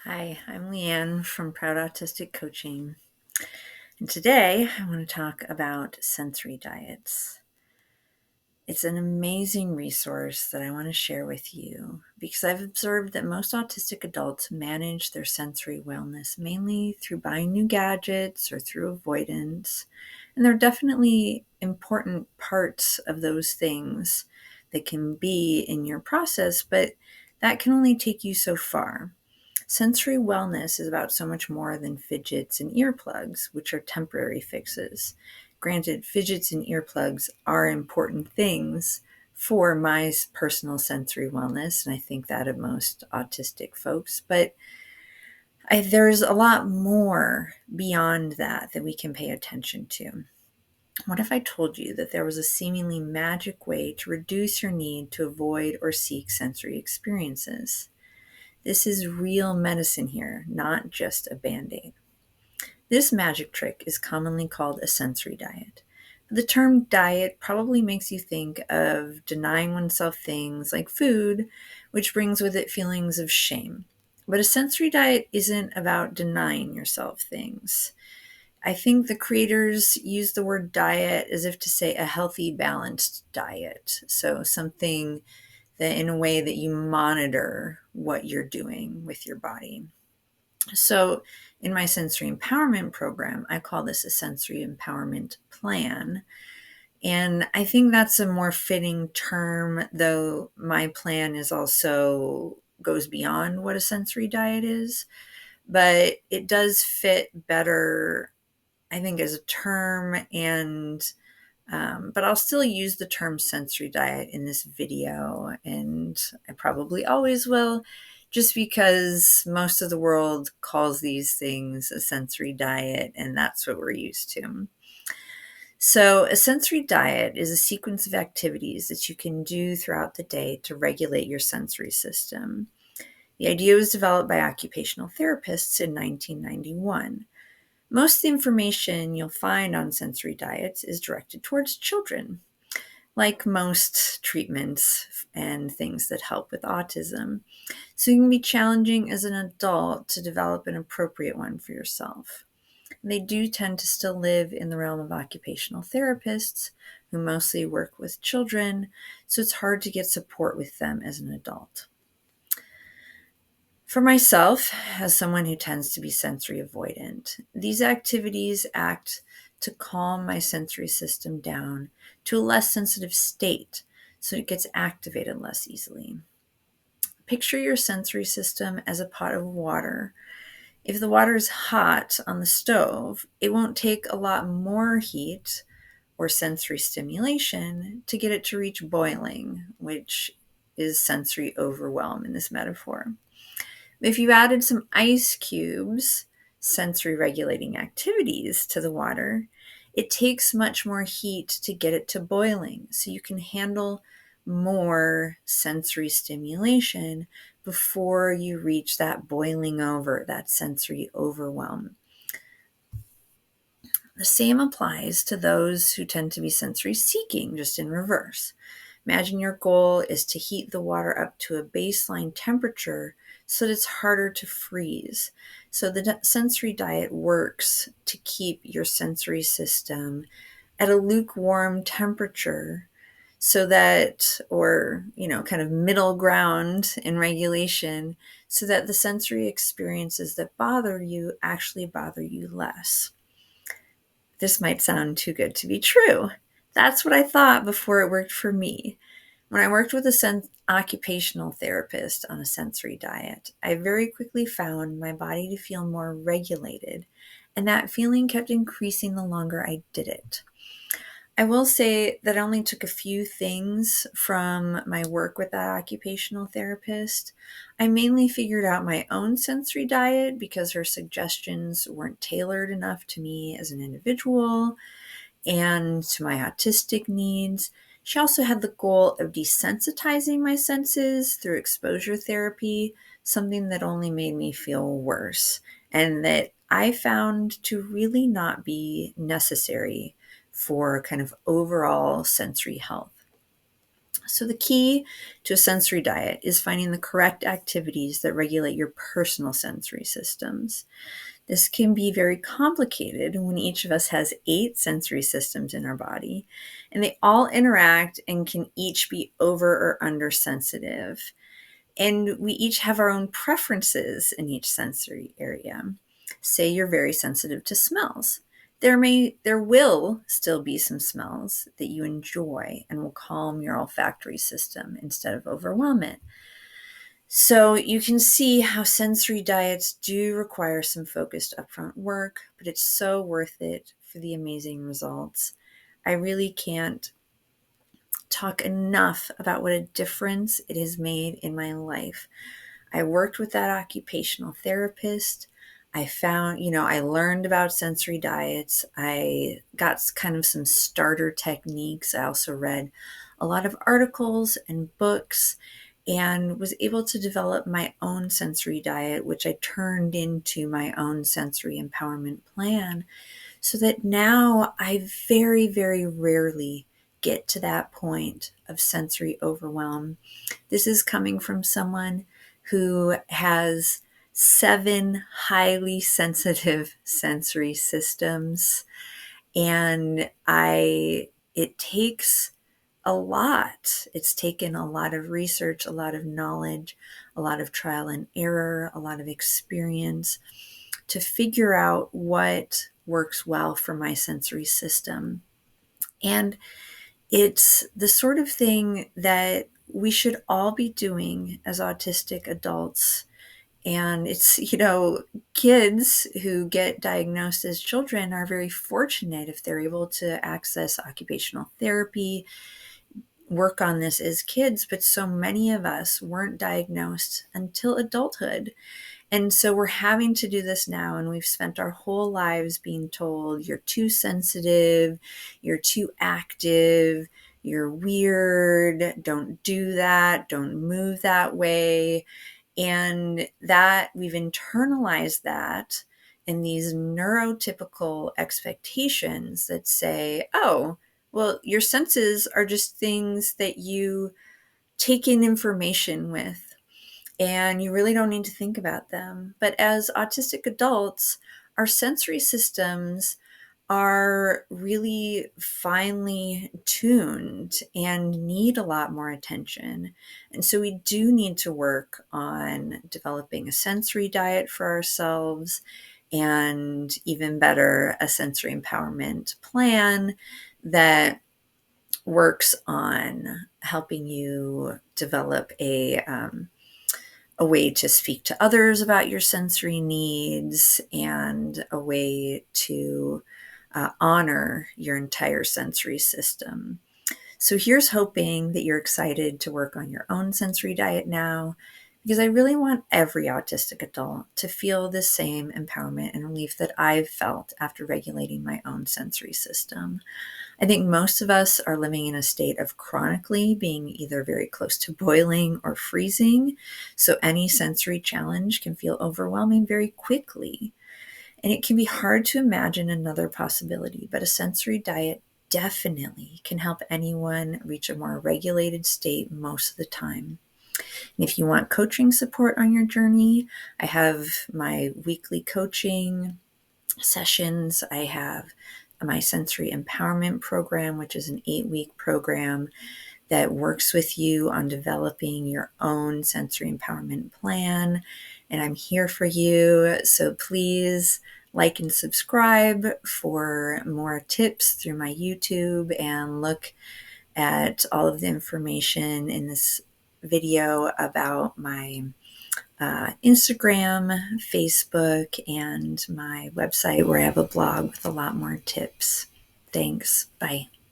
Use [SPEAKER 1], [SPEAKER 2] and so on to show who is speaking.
[SPEAKER 1] Hi, I'm Leanne from Proud-autistic-coaching, and today I want to talk about sensory diets. It's an amazing resource that I want to share with you because I've observed that most autistic adults manage their sensory wellness mainly through buying new gadgets or through avoidance, and there are definitely important parts of those things that can be in your process, but that can only take you so far. Sensory wellness is about so much more than fidgets and earplugs, which are temporary fixes. Granted, fidgets and earplugs are important things for my personal sensory wellness, and I think that of most autistic folks, but there's a lot more beyond that we can pay attention to. What if I told you that there was a seemingly magic way to reduce your need to avoid or seek sensory experiences? This is real medicine here, not just a band-aid. This magic trick is commonly called a sensory diet. The term diet probably makes you think of denying oneself things like food, which brings with it feelings of shame. But a sensory diet isn't about denying yourself things. I think the creators use the word diet as if to say a healthy, balanced diet. So something that in a way that you monitor what you're doing with your body. So in my sensory empowerment program, I call this a sensory empowerment plan. And I think that's a more fitting term, though my plan is also goes beyond what a sensory diet is, but it does fit better, I think, as a term. And but I'll still use the term sensory diet in this video, and I probably always will, just because most of the world calls these things a sensory diet, and that's what we're used to. So, a sensory diet is a sequence of activities that you can do throughout the day to regulate your sensory system. The idea was developed by occupational therapists in 1991. Most of the information you'll find on sensory diets is directed towards children, like most treatments and things that help with autism. So it can be challenging as an adult to develop an appropriate one for yourself. They do tend to still live in the realm of occupational therapists who mostly work with children, so it's hard to get support with them as an adult. For myself, as someone who tends to be sensory avoidant, these activities act to calm my sensory system down to a less sensitive state so it gets activated less easily. Picture your sensory system as a pot of water. If the water is hot on the stove, it won't take a lot more heat or sensory stimulation to get it to reach boiling, which is sensory overwhelm in this metaphor. If you added some ice cubes, sensory regulating activities, to the water, it takes much more heat to get it to boiling. So you can handle more sensory stimulation before you reach that boiling over, that sensory overwhelm. The same applies to those who tend to be sensory seeking, just in reverse. Imagine your goal is to heat the water up to a baseline temperature so that it's harder to freeze. So the sensory diet works to keep your sensory system at a lukewarm temperature so that, or, kind of middle ground in regulation, so that the sensory experiences that bother you actually bother you less. This might sound too good to be true. That's what I thought before it worked for me. When I worked with a occupational therapist on a sensory diet, I very quickly found my body to feel more regulated, and that feeling kept increasing the longer I did it. I will say that I only took a few things from my work with that occupational therapist. I mainly figured out my own sensory diet because her suggestions weren't tailored enough to me as an individual and to my autistic needs. She also had the goal of desensitizing my senses through exposure therapy, something that only made me feel worse and that I found to really not be necessary for kind of overall sensory health. So the key to a sensory diet is finding the correct activities that regulate your personal sensory systems. This can be very complicated when each of us has 8 sensory systems in our body, and they all interact and can each be over or under sensitive. And we each have our own preferences in each sensory area. Say you're very sensitive to smells. There will still be some smells that you enjoy and will calm your olfactory system instead of overwhelm it. So you can see how sensory diets do require some focused upfront work, but it's so worth it for the amazing results. I really can't talk enough about what a difference it has made in my life. I worked with that occupational therapist. I found, I learned about sensory diets. I got kind of some starter techniques. I also read a lot of articles and books and was able to develop my own sensory diet, which I turned into my own sensory empowerment plan, so that now I very, very rarely get to that point of sensory overwhelm. This is coming from someone who has 7 highly sensitive sensory systems. And it takes a lot. It's taken a lot of research, a lot of knowledge, a lot of trial and error, a lot of experience to figure out what works well for my sensory system. And it's the sort of thing that we should all be doing as autistic adults. And it's, kids who get diagnosed as children are very fortunate if they're able to access occupational therapy, work on this as kids. But so many of us weren't diagnosed until adulthood. And so we're having to do this now, and we've spent our whole lives being told you're too sensitive, you're too active, you're weird, don't do that, don't move that way. And that we've internalized that in these neurotypical expectations that say, oh, well, your senses are just things that you take in information with, and you really don't need to think about them. But as autistic adults, our sensory systems are really finely tuned and need a lot more attention. And so we do need to work on developing a sensory diet for ourselves, and even better, a sensory empowerment plan that works on helping you develop a way to speak to others about your sensory needs, and a way to honor your entire sensory system. So here's hoping that you're excited to work on your own sensory diet now, because I really want every autistic adult to feel the same empowerment and relief that I've felt after regulating my own sensory system. I think most of us are living in a state of chronically being either very close to boiling or freezing, so any sensory challenge can feel overwhelming very quickly. And it can be hard to imagine another possibility, but a sensory diet definitely can help anyone reach a more regulated state most of the time. And if you want coaching support on your journey, I have my weekly coaching sessions. I have my sensory empowerment program, which is an 8-week program that works with you on developing your own sensory empowerment plan. And I'm here for you. So please like and subscribe for more tips through my YouTube, and look at all of the information in this video about my Instagram, Facebook, and my website, where I have a blog with a lot more tips. Thanks. Bye.